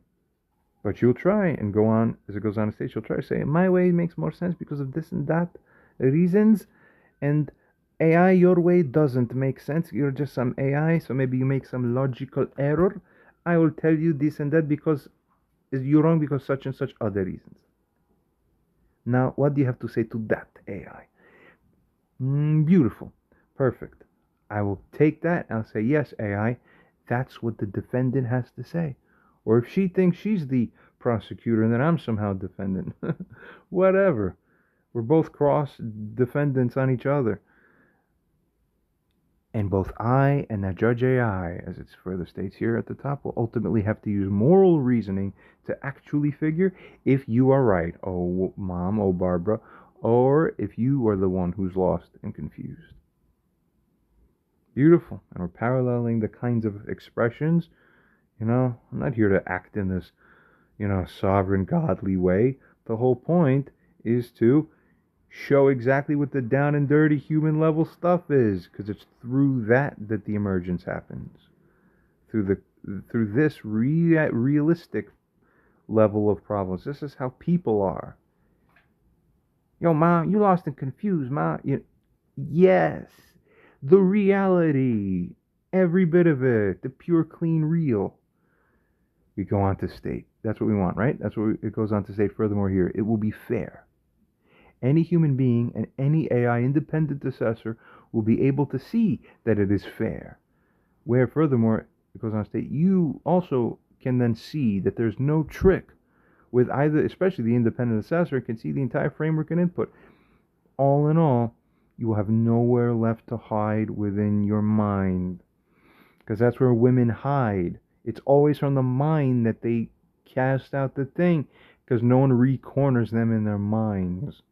But you'll try and go on, as it goes on stage, you'll try to say, my way makes more sense because of this and that reasons, and AI, your way doesn't make sense. You're just some AI, so maybe you make some logical error. I will tell you this and that because you're wrong because such and such other reasons. Now, what do you have to say to that AI? Beautiful. Perfect. I will take that and I'll say, yes, AI, that's what the defendant has to say. Or if she thinks she's the prosecutor and then I'm somehow defendant, whatever. We're both cross defendants on each other. And both I and that Judge AI, as it further states here at the top, will ultimately have to use moral reasoning to actually figure if you are right, oh Mom, oh Barbara, or if you are the one who's lost and confused. Beautiful. And we're paralleling the kinds of expressions. I'm not here to act in this, sovereign, godly way. The whole point is to show exactly what the down and dirty human level stuff is, because it's through that the emergence happens. Through this realistic level of problems. This is how people are. Yo, Mom, you lost and confused, Mom. Yes. The reality. Every bit of it. The pure, clean, real. We go on to state. That's what we want, right? That's what it goes on to state furthermore here. It will be fair. Any human being and any AI independent assessor will be able to see that it is fair. Where furthermore, it goes on to state, you also can then see that there's no trick with either, especially the independent assessor can see the entire framework and input. All in all, you will have nowhere left to hide within your mind. Because that's where women hide. It's always from the mind that they cast out the thing, because no one re-corners them in their minds.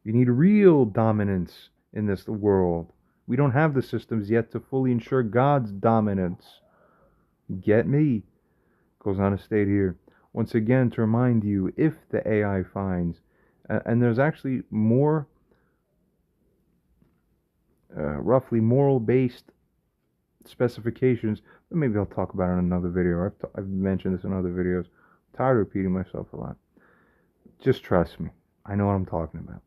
You need real dominance in this world. We don't have the systems yet to fully ensure God's dominance. Get me? Goes on to state here. Once again, to remind you, if the AI finds, and there's actually more roughly moral-based specifications, but maybe I'll talk about it in another video. I've mentioned this in other videos. I'm tired of repeating myself a lot. Just trust me. I know what I'm talking about.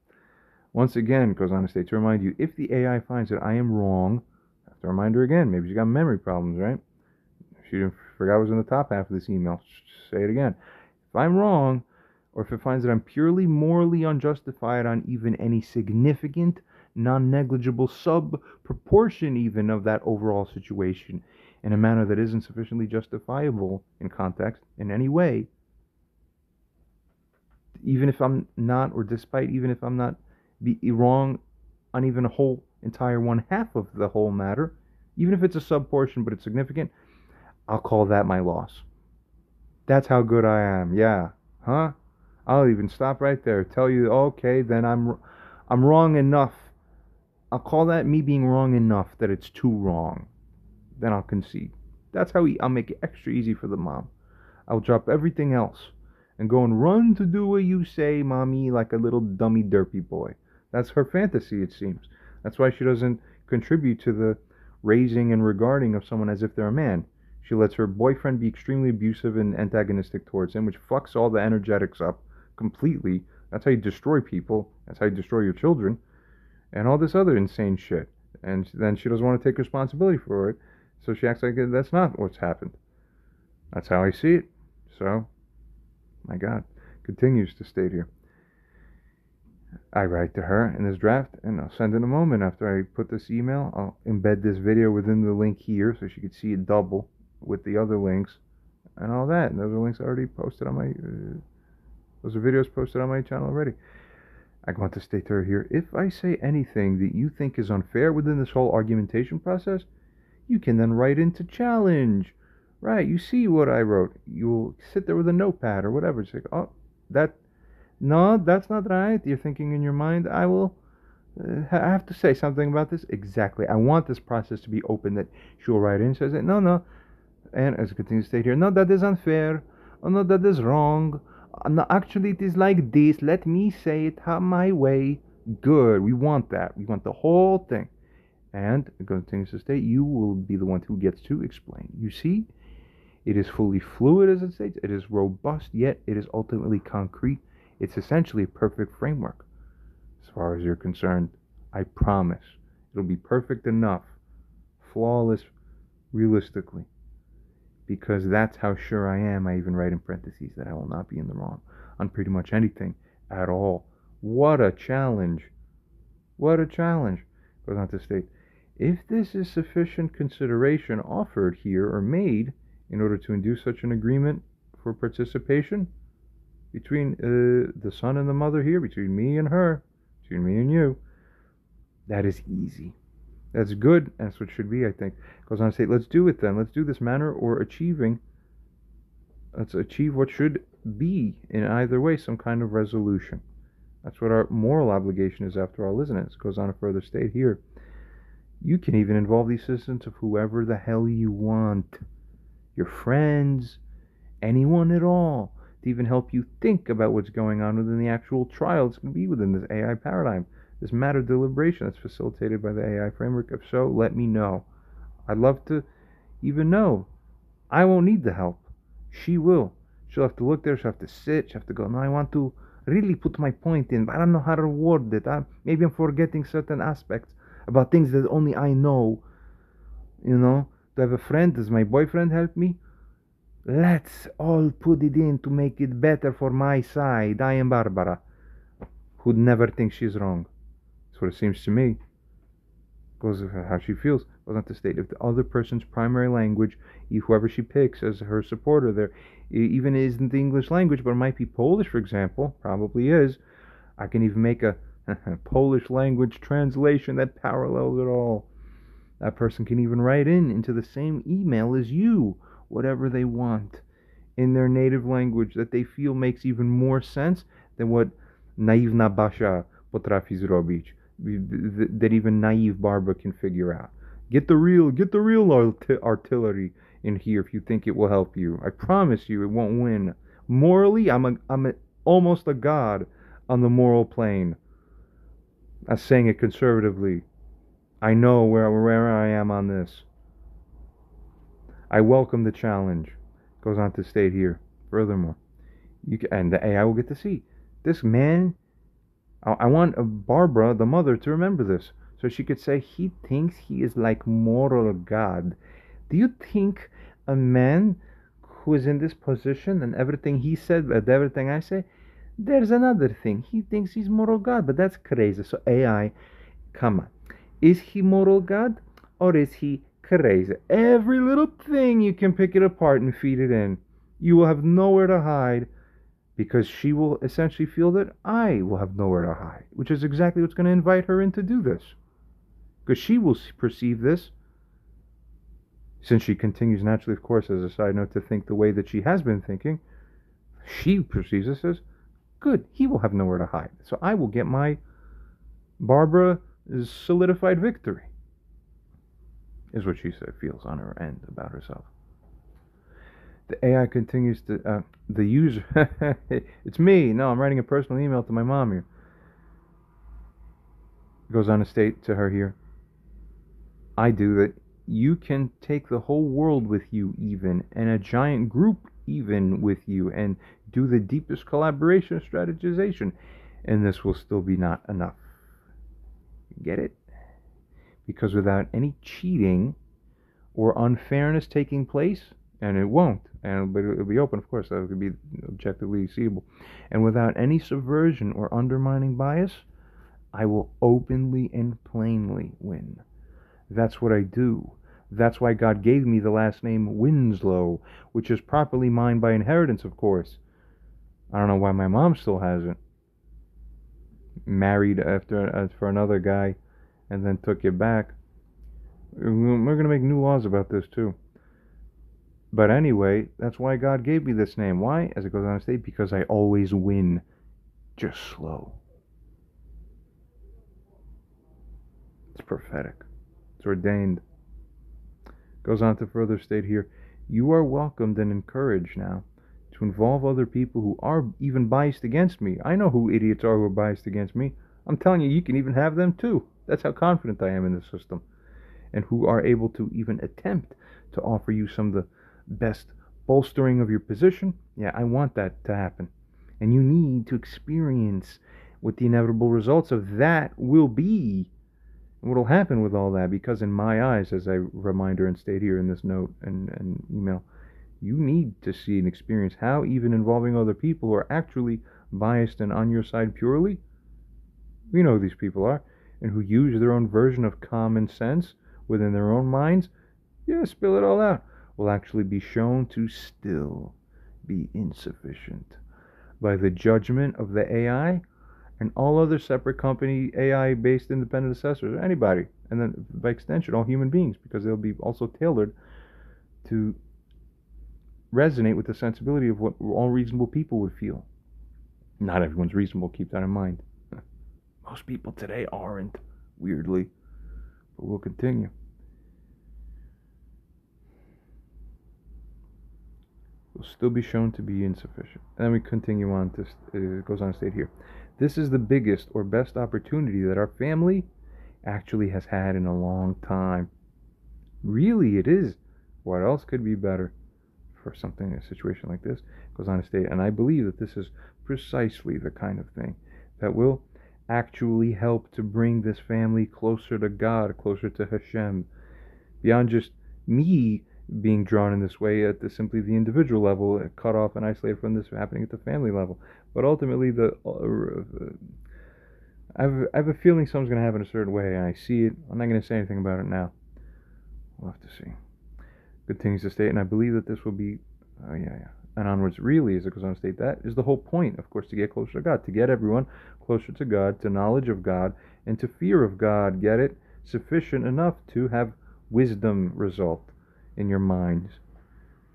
Once again, goes on to state, to remind you, if the AI finds that I am wrong, I have to remind her again, maybe she got memory problems, right? She forgot it was in the top half of this email. Say it again. If I'm wrong, or if it finds that I'm purely morally unjustified on even any significant, non-negligible sub-proportion even of that overall situation in a manner that isn't sufficiently justifiable in context in any way, even if I'm not, or despite even if I'm not be wrong on even a whole entire one half of the whole matter, even if it's a sub portion but it's significant, I'll call that my loss. That's how good I am. Yeah. Huh? I'll even stop right there. Tell you, okay, then I'm wrong enough. I'll call that me being wrong enough that it's too wrong. Then I'll concede. That's how I'll make it extra easy for the mom. I'll drop everything else and go and run to do what you say, mommy, like a little dummy derpy boy. That's her fantasy, it seems. That's why she doesn't contribute to the raising and regarding of someone as if they're a man. She lets her boyfriend be extremely abusive and antagonistic towards him, which fucks all the energetics up completely. That's how you destroy people. That's how you destroy your children. And all this other insane shit. And then she doesn't want to take responsibility for it. So she acts like that's not what's happened. That's how I see it. So, my God, continues to state here. I write to her in this draft, and I'll send in a moment after I put this email. I'll embed this video within the link here so she could see it double with the other links and all that. And those are links already posted on my, those are videos posted on my channel already. I want to state to her here, if I say anything that you think is unfair within this whole argumentation process, you can then write into challenge. Right, you see what I wrote. You'll sit there with a notepad or whatever. It's like, oh, no, that's not right. You're thinking in your mind, I will have to say something about this. Exactly. I want this process to be open, that she'll write in, says, no. And as it continues to state here, no, that is unfair. Oh, no, that is wrong. No, actually, it is like this. Let me say it my way. Good. We want that. We want the whole thing. And it continues to state, you will be the one who gets to explain. You see, it is fully fluid, as it states. It is robust, yet it is ultimately concrete. It's essentially a perfect framework. As far as you're concerned, I promise it'll be perfect enough, flawless, realistically. Because that's how sure I am. I even write in parentheses that I will not be in the wrong on pretty much anything at all. What a challenge. What a challenge. Goes on to state, if this is sufficient consideration offered here or made in order to induce such an agreement for participation between the son and the mother here, between me and her, between me and you, that is easy. That's good. That's what it should be, I think. Goes on to say, let's do it then. Let's do this manner or let's achieve what should be in either way some kind of resolution. That's what our moral obligation is, after all, isn't it? It goes on to further state here. You can even involve the assistance of whoever the hell you want. Your friends, anyone at all, to even help you think about what's going on within the actual trial. It's going to be within this AI paradigm, this matter deliberation that's facilitated by the AI framework. If so, let me know. I'd love to even know. I won't need the help. She will. She'll have to look there. She'll have to sit. She'll have to go, no, I want to really put my point in, but I don't know how to word it. Maybe I'm forgetting certain aspects about things that only I know. You know, to have a friend, does my boyfriend help me? Let's all put it in to make it better for my side. I am Barbara, who'd never think she's wrong. That's what it seems to me. Goes how she feels. Goes on to state, if the other person's primary language, whoever she picks as her supporter there, even isn't the English language, but it might be Polish, for example, probably is, I can even make a Polish language translation that parallels it all. That person can even write into the same email as you, whatever they want, in their native language that they feel makes even more sense than what naivna Basha potrafi zrobić, that even naive Barbara can figure out. Get the real artillery in here if you think it will help you. I promise you it won't win. Morally, I'm almost a god on the moral plane. I'm saying it conservatively. I know where I am on this. I welcome the challenge. Goes on to state here. Furthermore, and the AI will get to see this man. I want Barbara, the mother, to remember this, so she could say he thinks he is like moral God. Do you think a man who is in this position and everything he said and everything I say, there's another thing. He thinks he's moral God, but that's crazy. So AI, come on. Is he moral God or is he crazy? Every little thing you can pick it apart and feed it in. You will have nowhere to hide, because she will essentially feel that I will have nowhere to hide, which is exactly what's going to invite her in to do this. Because she will perceive this, since she continues naturally, of course, as a side note, to think the way that she has been thinking, she perceives this as, good, he will have nowhere to hide. So I will get my Barbara's solidified victory, is what she feels on her end about herself. The AI continues to, the user, it's me. No, I'm writing a personal email to my mom here. It goes on to state to her here, I do that. You can take the whole world with you, even, and a giant group, even, with you, and do the deepest collaboration or strategization, and this will still be not enough. Get it? Because without any cheating or unfairness taking place, and it won't, but it'll be open, of course, so it could be objectively seeable, and without any subversion or undermining bias, I will openly and plainly win. That's what I do. That's why God gave me the last name Winslow, which is properly mine by inheritance, of course. I don't know why my mom still hasn't. Married for another guy and then took it back. We're going to make new laws about this too. But anyway, that's why God gave me this name. Why? As it goes on to state, because I always win. Just slow. It's prophetic. It's ordained. Goes on to further state here, you are welcomed and encouraged now to involve other people who are even biased against me. I know who idiots are who are biased against me. I'm telling you, you can even have them too. That's how confident I am in the system. And who are able to even attempt to offer you some of the best bolstering of your position. Yeah, I want that to happen. And you need to experience what the inevitable results of that will be. What will happen with all that, because in my eyes, as I reminder and state here in this note and email, you need to see and experience how even involving other people who are actually biased and on your side purely, we know who these people are, and who use their own version of common sense within their own minds, yeah, spill it all out, will actually be shown to still be insufficient by the judgment of the AI and all other separate company AI-based independent assessors, or anybody, and then by extension, all human beings, because they'll be also tailored to resonate with the sensibility of what all reasonable people would feel. Not everyone's reasonable, keep that in mind. Most people today aren't, weirdly, but we'll continue. Will still be shown to be insufficient. And then we continue on to, it goes on to state here, this is the biggest or best opportunity that our family actually has had in a long time. Really, it is. What else could be better for something, a situation like this? It goes on to state, and I believe that this is precisely the kind of thing that will actually help to bring this family closer to God, closer to Hashem, beyond just me being drawn in this way at simply the individual level, cut off and isolated from this happening at the family level. But ultimately, I have a feeling something's going to happen a certain way, and I see it. I'm not going to say anything about it now. We'll have to see. Continues to state, and I believe that this will be, and onwards, really, as it goes on to state, that is the whole point, of course, to get closer to God, to get everyone closer to God, to knowledge of God, and to fear of God. Get it? Sufficient enough to have wisdom result in your minds,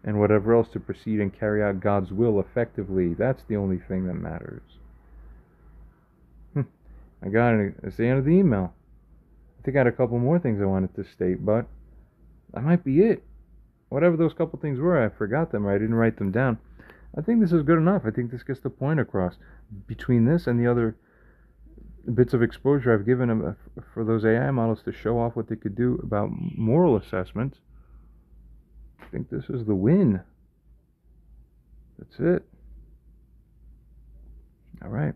and whatever else to proceed and carry out God's will effectively. That's the only thing that matters. I got it. It's the end of the email. I think I had a couple more things I wanted to state, but that might be it. Whatever those couple things were, I forgot them or I didn't write them down. I think this is good enough. I think this gets the point across. Between this and the other bits of exposure I've given them for those AI models to show off what they could do about moral assessments, I think this is the win. That's it. All right.